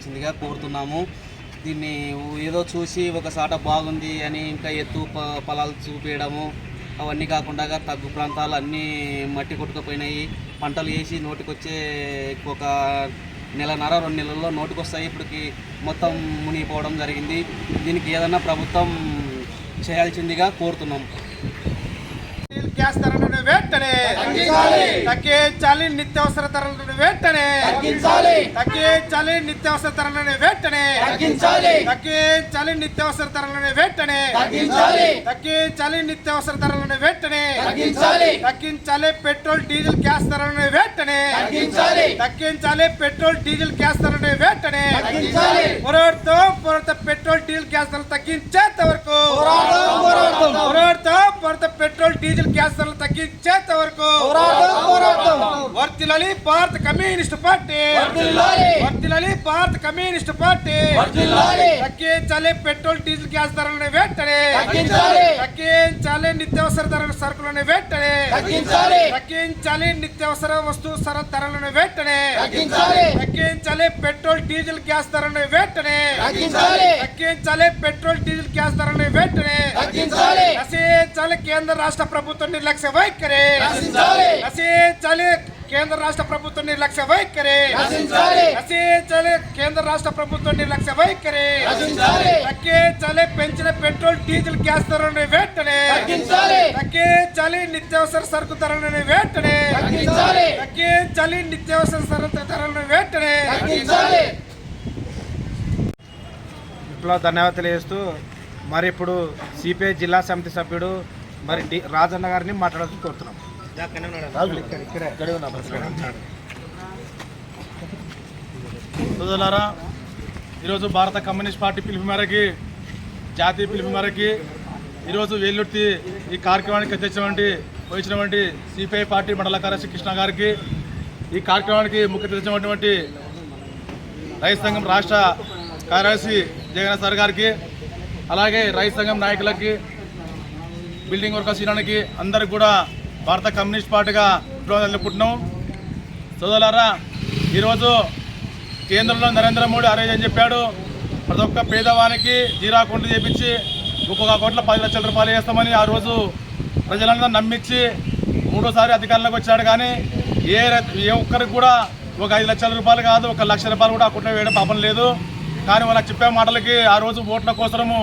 చేయాల్సిందిగా కోరుతున్నాము. దీన్ని ఏదో చూసి ఒకసాట బాగుంది అని ఇంకా ఎత్తు పొలాలు చూపించడము అవన్నీ కాకుండా తగ్గు ప్రాంతాలు అన్నీ మట్టి కొట్టుకుపోయినాయి. పంటలు వేసి నోటికొచ్చే ఒక నెలన్నర 2 నెలల్లో నోటికొస్తాయి. ఇప్పటికి మొత్తం మునిగిపోవడం జరిగింది. దీనికి ఏదన్నా ప్రభుత్వం చేయాల్సిందిగా కోరుతున్నాం. గ్యాస్ ధరలను వెంటనే తగ్గించాలి, నిత్యావసర ధరలను వెంటనే తగ్గించాలి, నిత్యావసర ధరలను వెంటనే తగ్గించాలి, నిత్యావసర ధరలను వెంటనే తగ్గించాలి, నిత్యావసర ధరలను వెంటనే తగ్గించాలి, పెట్రోల్ డీజిల్ గ్యాస్ ధరలను వెంటనే తగ్గించాలి, పెట్రోల్ డీజిల్ గ్యాస్ ధరలను వెంటనే పోరాడుతాం. పెట్రోల్ డీజిల్ గ్యాస్ ధరలు తగ్గించేంత వరకు పోరాడుతాం. పెట్రోల్ డీజిల్ గ్యాస్ ధరలు తగ్గించేంత వరకు వర్ధిల్లాలి భారత కమ్యూనిస్ట్ పార్టీ, వర్ధిల్లాలి భారత కమ్యూనిస్ట్ పార్టీ. తగ్గించాలి పెట్రోల్ డీజిల్ గ్యాస్ ధరలను వెంటనే తగ్గించాలి, నిత్యావసర సరుకులను వెంటనే తగ్గించాలి, నిత్యావసర వస్తు ధరలను వెంటనే తగ్గించాలి, పెట్రోల్ డీజిల్ గ్యాస్ ధరలను వెంటనే తగ్గించాలి, పెట్రోల్ డీజిల్ గ్యాస్ ధరలను వెంటనే నశించాలి. కేంద్ర రాష్ట్ర ప్రభుత్వం నిర్లక్ష్య వైఖరి నశించాలి. కేంద్ర రాష్ట్ర ప్రభుత్వం నిర్లక్ష్య వైఖరి నశించాలి. కేంద్ర రాష్ట్ర ప్రభుత్వం నిర్లక్ష్య వైఖరి తగ్గించాలి. పెంచిన పెట్రోల్ డీజిల్ గ్యాస్ ధరలను వెంటనే తగ్గించాలి, నిత్యావసర సరుకు ధరలను వెంటనే తగ్గించాలి, నిత్యావసర సరుకు ధరలను వెంటనే. ఇప్పుడు ధన్యవాదాలు తెలియజేస్తూ మరి ఇప్పుడు సిపిఐ జిల్లా సమితి సభ్యుడు మరి రాజన్న గారిని మాట్లాడాలని కోరుతున్నాం. సోదరులారా, ఈరోజు భారత కమ్యూనిస్ట్ పార్టీ పిలుపు మేరకి, జాతీయ పిలుపు మేరకి ఈరోజు వేలుర్తి ఈ కార్యక్రమానికి వచ్చినటువంటి సిపిఐ పార్టీ మండల కార్యదర్శి కృష్ణ గారికి, ఈ కార్యక్రమానికి ముఖ్య తెచ్చినటువంటి రైతు సంఘం రాష్ట్ర కార్యదర్శి జగన్ సార్ గారికి, అలాగే రైతు సంఘం నాయకులకి, బిల్డింగ్ వర్కర్స్ యూనియన్కి అందరికి కూడా భారత కమ్యూనిస్ట్ పార్టీగా తెలుపుకుంటున్నాం. సోదరులారా, ఈరోజు కేంద్రంలో నరేంద్ర మోడీ అరేంజ్ అని చెప్పాడు. ప్రతి ఒక్క పేదవానికి జీరో అకౌంట్ చేయించి ఒక్కొక్క అకౌంట్లో 10 లక్షల రూపాయలు వేస్తామని ఆ రోజు ప్రజలందరూ నమ్మించి 3వ అధికారంలోకి వచ్చాడు. కానీ ఏ ఒక్కరికి కూడా ఒక 5 లక్షల రూపాయలు కాదు, 1 లక్ష రూపాయలు కూడా అకౌంట్లో వేయడం పాపం లేదు. కానీ వాళ్ళకి చెప్పే మాటలకి ఆ రోజు ఓట్ల కోసము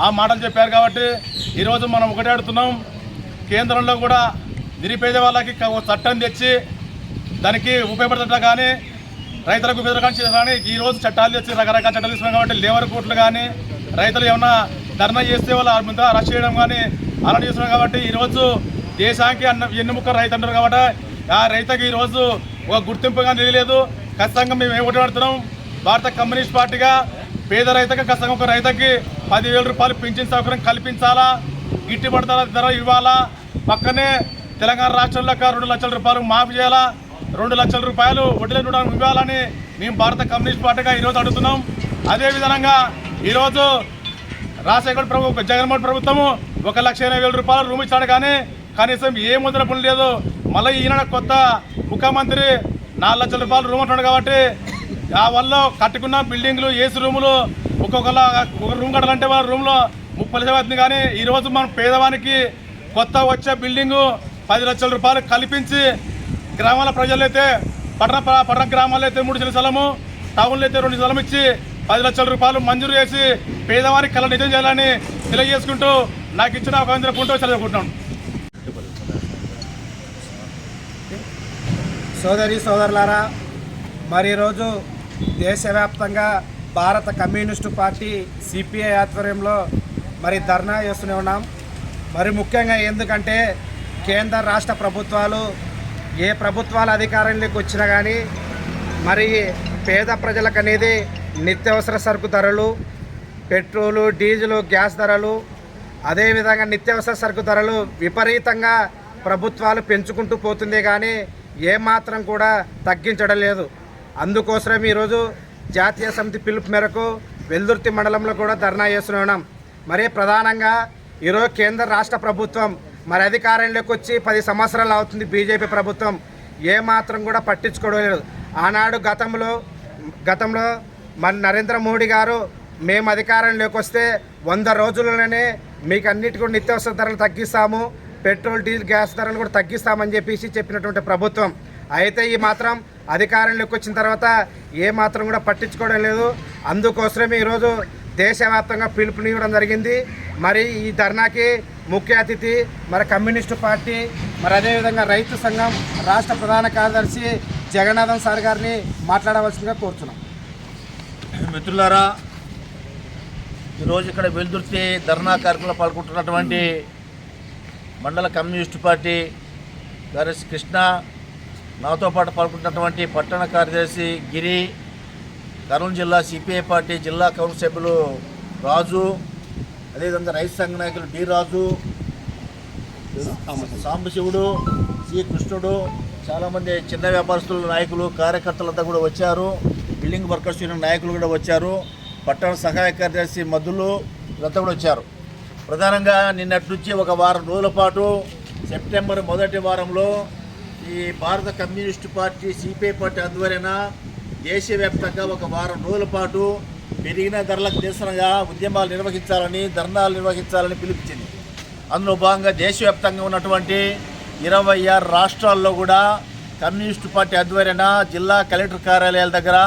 ఆ మాటలు చెప్పారు. కాబట్టి ఈరోజు మనం ఒకటే అడుగుతున్నాం, కేంద్రంలో కూడా నిరుపేద వాళ్ళకి చట్టం తెచ్చి దానికి ఉపయోగపడుతుంటా కానీ రైతులకు ఉపయోగపడాలి కానీ ఈరోజు చట్టాలు తెచ్చి రకరకాల చట్టాలు తీసుకున్నాం. కాబట్టి లేబర్ కోర్టులు కానీ రైతులు ఏమన్నా ధర్నా చేస్తే వాళ్ళు ముందు అరెస్ట్ చేయడం కానీ అలాంటి చేస్తున్నాం. కాబట్టి ఈరోజు దేశానికి ఎన్నుముక్క రైతు అంటారు. కాబట్టి ఆ రైతుకి ఈరోజు ఒక గుర్తింపుగా నిలలేదు. ఖచ్చితంగా మేము ఏమిటి పడుతున్నాం, భారత కమ్యూనిస్ట్ పార్టీగా పేద రైతుకి ఖచ్చితంగా ఒక రైతుకి 10,000 రూపాయలు పింఛన్ సౌకర్యం కల్పించాలా, గిట్టుబాటు ధర ఇవ్వాలా. పక్కనే తెలంగాణ రాష్ట్రంలో 2 లక్షల రూపాయలు మాఫీ చేయాలా, 2 లక్షల రూపాయలు వడ్డీల రుణం ఇవ్వాలని మేము భారత కమ్యూనిస్ట్ పార్టీగా ఈరోజు అడుగుతున్నాం. అదేవిధంగా ఈరోజు రాజశేఖర్ జగన్మోహన్ ప్రభుత్వము 1,80,000 రూపాయలు రూమ్ ఇచ్చాడు. కానీ కనీసం ఏ ముద్ర పని లేదు. మళ్ళీ ఈయన కొత్త ముఖ్యమంత్రి 4 లక్షల రూపాయలు రూమ్ అంటున్నాడు. కాబట్టి ఆ వల్ల కట్టుకున్న బిల్డింగ్లు ఏసీ రూములు ఒక రూమ్ కట్టాలంటే వాళ్ళ రూమ్లో 30 లక్షలు అవుతుంది. కానీ ఈరోజు మనం పేదవానికి కొత్త వచ్చే బిల్డింగు 10 లక్షల రూపాయలు కల్పించి గ్రామాల ప్రజలు అయితే పట్టణ గ్రామాల్లో అయితే 3 సెంట్ల స్థలము, టౌన్లో అయితే 2 స్థలం ఇచ్చి 10 లక్షల రూపాయలు మంజూరు చేసి పేదవారికి కళ నిజం చేయాలని తెలియజేసుకుంటూ నాకు ఇచ్చిన అవకాశం కుంటూ చదువుకుంటున్నాను. సోదరులారా, మరి ఈరోజు దేశవ్యాప్తంగా భారత కమ్యూనిస్టు పార్టీ సిపిఐ ఆధ్వర్యంలో మరి ధర్నా చేస్తూనే ఉన్నాం. మరి ముఖ్యంగా ఎందుకంటే కేంద్ర రాష్ట్ర ప్రభుత్వాలు ఏ ప్రభుత్వాలు అధికారంలోకి వచ్చినా కానీ మరి పేద ప్రజలకు అనేది నిత్యావసర సరుకు ధరలు, పెట్రోలు, డీజిలు, గ్యాస్ ధరలు, అదేవిధంగా నిత్యావసర సరుకు ధరలు విపరీతంగా ప్రభుత్వాలు పెంచుకుంటూ పోతుందే కానీ ఏమాత్రం కూడా తగ్గించడం లేదు. అందుకోసం ఈరోజు జాతీయ సమితి పిలుపు మేరకు వెల్దుర్తి మండలంలో కూడా ధర్నా చేస్తున్నాం. మరి ప్రధానంగా ఈరోజు కేంద్ర రాష్ట్ర ప్రభుత్వం మరి అధికారంలోకి వచ్చి 10 సంవత్సరాలు అవుతుంది. బీజేపీ ప్రభుత్వం ఏమాత్రం కూడా పట్టించుకోవడం లేదు. ఆనాడు గతంలో మన నరేంద్ర మోడీ గారు మేము అధికారంలోకి వస్తే 100 రోజుల్లోనే మీకు అన్నిటికీ నిత్యావసర ధరలు తగ్గిస్తాము, పెట్రోల్ డీజిల్ గ్యాస్ ధరలు కూడా తగ్గిస్తామని చెప్పినటువంటి ప్రభుత్వం. అయితే ఈ మాత్రం అధికారంలోకి వచ్చిన తర్వాత ఏ మాత్రం కూడా పట్టించుకోవడం లేదు. అందుకోసమే ఈరోజు దేశవ్యాప్తంగా పిలుపునివ్వడం జరిగింది. మరి ఈ ధర్నాకి ముఖ్య అతిథి మరి కమ్యూనిస్టు పార్టీ, మరి అదేవిధంగా రైతు సంఘం రాష్ట్ర ప్రధాన కార్యదర్శి జగన్నాథన్ సార్ గారిని మాట్లాడవలసిందిగా కోరుతున్నాం. మిత్రులారా, ఈరోజు ఇక్కడ వెల్దుర్తి ధర్నా కార్యక్రమంలో పాల్గొంటున్నటువంటి మండల కమ్యూనిస్టు పార్టీ కార్యదర్శి కృష్ణ, నాతో పాటు పాల్గొంటున్నటువంటి పట్టణ కార్యదర్శి గిరి, కర్నూలు జిల్లా సిపిఐ పార్టీ జిల్లా కౌన్సిల్ సభ్యులు రాజు, అదేవిధంగా రైతు సంఘ నాయకులు డి రాజు, సాంబశివుడు, సి కృష్ణుడు, చాలామంది చిన్న వ్యాపారస్తుల నాయకులు కార్యకర్తలంతా కూడా వచ్చారు. బిల్డింగ్ వర్కర్స్ యూనియన్ నాయకులు కూడా వచ్చారు. పట్టణ సహాయ కార్యదర్శి మధులు ఇదంతా కూడా వచ్చారు. ప్రధానంగా నిన్నటి నుంచి ఒక వారం రోజుల పాటు సెప్టెంబర్ మొదటి వారంలో ఈ భారత కమ్యూనిస్టు పార్టీ సిపిఐ పార్టీ ఆధ్వర్యాన దేశవ్యాప్తంగా ఒక వారం రోజుల పాటు పెరిగిన ధరలకు నిరసనగా ఉద్యమాలు నిర్వహించాలని, ధర్నాలు నిర్వహించాలని పిలుపుచ్చింది. అందులో భాగంగా దేశవ్యాప్తంగా ఉన్నటువంటి 26 రాష్ట్రాల్లో కూడా కమ్యూనిస్టు పార్టీ ఆధ్వర్యాన జిల్లా కలెక్టర్ కార్యాలయాల దగ్గర,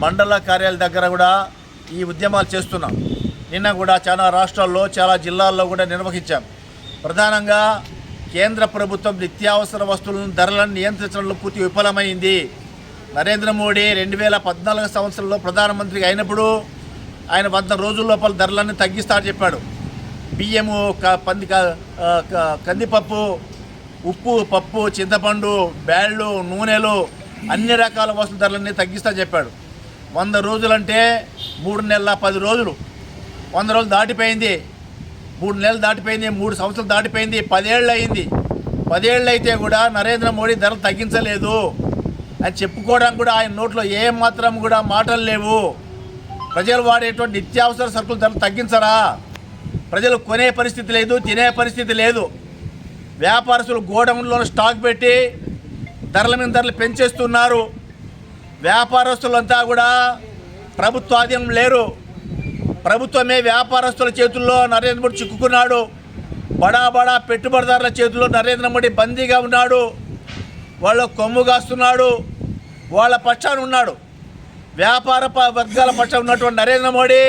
మండల కార్యాలయాల దగ్గర కూడా ఈ ఉద్యమాలు చేస్తున్నాం. నిన్న కూడా చాలా రాష్ట్రాల్లో, చాలా జిల్లాల్లో కూడా నిర్వహించాం. ప్రధానంగా కేంద్ర ప్రభుత్వం నిత్యావసర వస్తువుల ధరలను నియంత్రించడంలో పూర్తి విఫలమైంది. నరేంద్ర మోడీ 2014 సంవత్సరంలో ప్రధానమంత్రి అయినప్పుడు ఆయన 100 రోజుల లోపల ధరలన్నీ తగ్గిస్తారని చెప్పాడు. బియ్యము, కందిపప్పు, ఉప్పు, పప్పు, చింతపండు, బ్యాళ్ళు, నూనెలు, అన్ని రకాల వస్తువుల ధరలన్నీ తగ్గిస్తా చెప్పాడు. 100 రోజులంటే 3 నెలల 10 రోజులు. 100 రోజులు దాటిపోయింది, 3 నెలలు దాటిపోయింది, 3 సంవత్సరాలు దాటిపోయింది, 10 ఏళ్ళు అయింది. 10 ఏళ్ళు అయితే కూడా నరేంద్ర మోడీ ధరలు తగ్గించలేదు అని చెప్పుకోవడానికి కూడా ఆయన నోట్లో ఏ మాత్రం కూడా మాటలు లేవు. ప్రజలు వాడేటువంటి నిత్యావసర సరుకుల ధరలు తగ్గించరా? ప్రజలు కొనే పరిస్థితి లేదు, తినే పరిస్థితి లేదు. వ్యాపారస్తులు గోడౌన్లో స్టాక్ పెట్టి ధరల మీద ధరలు పెంచేస్తున్నారు. వ్యాపారస్తులంతా కూడా ప్రభుత్వ ఆధీనం లేరు. ప్రభుత్వమే వ్యాపారస్తుల చేతుల్లో నరేంద్ర మోడీ చిక్కుకున్నాడు. బడా బడా పెట్టుబడిదారుల చేతుల్లో నరేంద్ర మోడీ బందీగా ఉన్నాడు. వాళ్ళ కొమ్ము కాస్తున్నాడు, వాళ్ళ పక్షాన ఉన్నాడు. వ్యాపార వర్గాల పక్షాన ఉన్నటువంటి నరేంద్ర మోడీ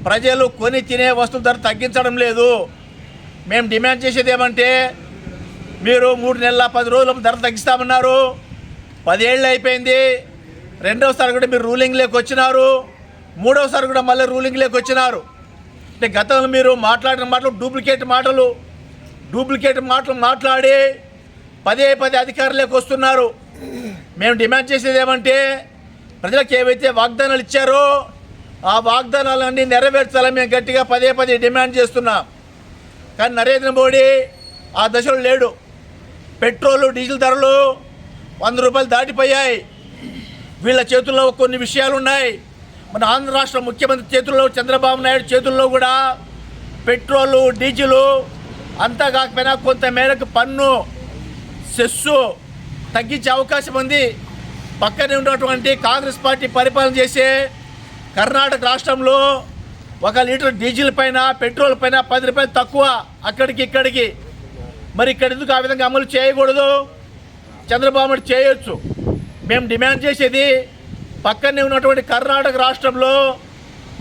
ప్రజలు కొని తినే వస్తువుల ధర తగ్గించడం లేదు. మేము డిమాండ్ చేసేది ఏమంటే, మీరు 3 నెలల 10 రోజుల ధర తగ్గిస్తామన్నారు. 10 ఏళ్ళు అయిపోయింది. రెండవసారి కూడా మీరు రూలింగ్లోకి వచ్చినారు. మూడవసారి కూడా మళ్ళీ రూలింగ్లోకి వచ్చినారు. అంటే గతంలో మీరు మాట్లాడిన మాటలు డూప్లికేట్ మాటలు మాట్లాడి పదే అధికారులకు వస్తున్నారు. మేము డిమాండ్ చేసేది ఏమంటే, ప్రజలకు ఏవైతే వాగ్దానాలు ఇచ్చారో ఆ వాగ్దానాలన్నీ నెరవేర్చాలని మేము గట్టిగా పదే డిమాండ్ చేస్తున్నాం. కానీ నరేంద్ర మోడీ ఆ దశలో లేడు. పెట్రోలు, డీజిల్ ధరలు 100 రూపాయలు దాటిపోయాయి. వీళ్ళ చేతుల్లో కొన్ని విషయాలు ఉన్నాయి. మన ఆంధ్ర రాష్ట్ర ముఖ్యమంత్రి చేతుల్లో, చంద్రబాబు నాయుడు చేతుల్లో కూడా పెట్రోలు, డీజిలు అంతా కాకపోయినా కొంత మేరకు పన్ను, సెస్సు తగ్గించే అవకాశం ఉంది. పక్కనే ఉన్నటువంటి కాంగ్రెస్ పార్టీ పరిపాలన చేసే కర్ణాటక రాష్ట్రంలో 1 లీటర్ డీజిల్ పైన, పెట్రోల్ పైన 10 రూపాయలు తక్కువ అక్కడికి ఇక్కడికి. మరి ఇక్కడ ఎందుకు ఆ విధంగా అమలు చేయకూడదు? చంద్రబాబు నాయుడు చేయొచ్చు. మేము డిమాండ్ చేసేది, పక్కనే ఉన్నటువంటి కర్ణాటక రాష్ట్రంలో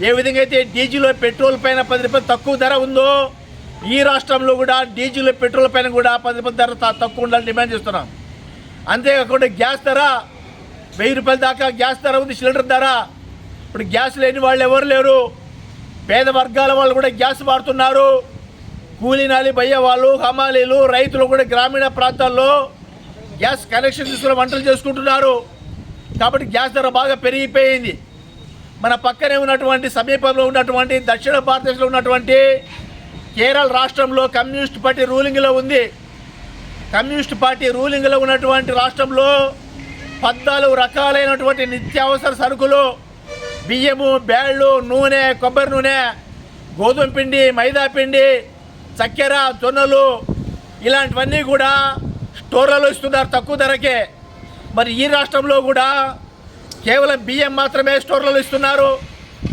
ఏ విధంగా అయితే డీజిల్, పెట్రోల్ పైన 10 రూపాయలు తక్కువ ధర ఉందో, ఈ రాష్ట్రంలో కూడా డీజిల్, పెట్రోల్ పైన కూడా 10 రూపాయల ధర తక్కువ ఉండాలని డిమాండ్ చేస్తున్నాం. అంతేకాకుండా గ్యాస్ ధర 1000 రూపాయల దాకా గ్యాస్ ధర ఉంది, సిలిండర్ ధర. ఇప్పుడు గ్యాస్ లేని వాళ్ళు ఎవరు లేరు. పేద వర్గాల వాళ్ళు కూడా గ్యాస్ వాడుతున్నారు. కూలీనాలి బయ్య వాళ్ళు, హమాలీలు, రైతులు కూడా గ్రామీణ ప్రాంతాల్లో గ్యాస్ కనెక్షన్ తీసుకుని వంటలు చేసుకుంటున్నారు. కాబట్టి గ్యాస్ ధర బాగా పెరిగిపోయింది. మన పక్కనే ఉన్నటువంటి, సమీపంలో ఉన్నటువంటి దక్షిణ భారతదేశంలో ఉన్నటువంటి కేరళ రాష్ట్రంలో కమ్యూనిస్ట్ పార్టీ రూలింగ్లో ఉంది. కమ్యూనిస్ట్ పార్టీ రూలింగ్లో ఉన్నటువంటి రాష్ట్రంలో 14 రకాలైనటువంటి నిత్యావసర సరుకులు, బియ్యము, బ్యాళ్ళు, నూనె, కొబ్బరి నూనె, గోధుమ పిండి, మైదా పిండి, చక్కెర, జొన్నలు ఇలాంటివన్నీ కూడా స్టోర్లలో ఇస్తున్నారు తక్కువ ధరకే. మరి ఈ రాష్ట్రంలో కూడా కేవలం బియ్యం మాత్రమే స్టోర్లలో ఇస్తున్నారు.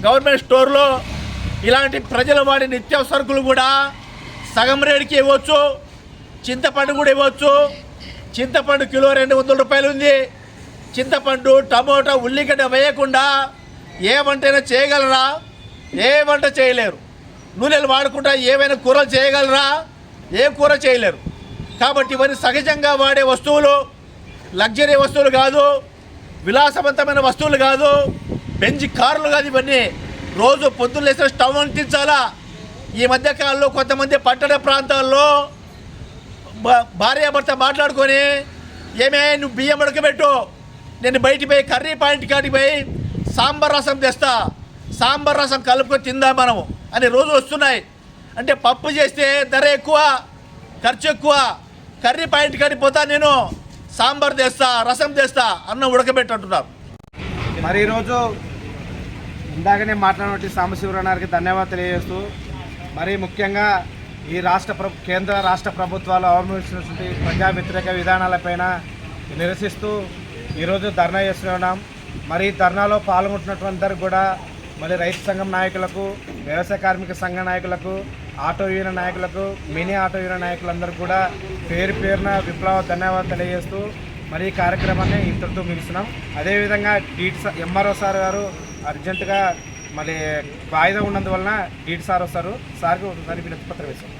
గవర్నమెంట్ స్టోర్లో ఇలాంటి ప్రజలు వాడే నిత్యావసరకులు కూడా సగం రేటుకి ఇవ్వచ్చు. చింతపండు కూడా ఇవ్వచ్చు. చింతపండు కిలో 200 రూపాయలు ఉంది. చింతపండు, టమోటా, ఉల్లిగడ్డ వేయకుండా ఏ వంటైనా చేయగలరా? ఏ వంట చేయలేరు. నూనెలు వాడకుండా ఏమైనా కూరలు చేయగలరా? ఏ కూర చేయలేరు. కాబట్టి ఇవన్నీ సహజంగా వాడే వస్తువులు, లగ్జరీ వస్తువులు కాదు, విలాసవంతమైన వస్తువులు కాదు, బెంజ్ కార్లు కాదు. ఇవన్నీ రోజు పొద్దున్న లేసిన స్టవ్ అంటించాలా. ఈ మధ్యకాలంలో కొంతమంది పట్టణ ప్రాంతాల్లో భార్యాభర్త మాట్లాడుకొని ఏమే నువ్వు బియ్యం ఉడకబెట్టు, నేను బయటికి పోయి కర్రీ పాయింట్ కాడికి పోయి సాంబార్ రసం తెస్తా, సాంబార్ రసం కలుపుకొని తిందాం మనము అని రోజులు వస్తున్నాయి. అంటే పప్పు చేస్తే ధర ఎక్కువ, ఖర్చు ఎక్కువ, కర్రీ పాయింట్ కాడికి పోతా, నేను సాంబార్ తెస్తా, రసం తెస్తా, అన్నం ఉడకబెట్టుంటున్నారు. మరి ఈరోజు ఇందాకనే మాట్లాడినటువంటి సాంబశివరావు గారికి ధన్యవాదాలు తెలియజేస్తూ, మరి ముఖ్యంగా ఈ కేంద్ర రాష్ట్ర ప్రభుత్వాలు అవలంబించినటువంటి ప్రజా వ్యతిరేక విధానాలపైన నిరసిస్తూ ఈరోజు ధర్నా చేస్తున్నాం. మరి ఈ ధర్నాలో పాల్గొంటున్నటువంటి కూడా మరి రైతు సంఘం నాయకులకు, వ్యవసాయ కార్మిక సంఘ నాయకులకు, ఆటో యూనియన్ నాయకులకు, మినీ ఆటో యూనియన్ నాయకులందరూ కూడా పేరు పేరున విప్లవ ధన్యవాదాలు తెలియజేస్తూ మరి ఈ కార్యక్రమాన్ని ఇంతటితో ముగిస్తున్నాం. అదేవిధంగా ఎంఆర్ఓ సార్ గారు అర్జెంటుగా మళ్ళీ వాయిదా ఉన్నందువలన డీటీ సార్ వస్తారు. సార్కి ఒకసారి వినతి పత్రం వేస్తాం.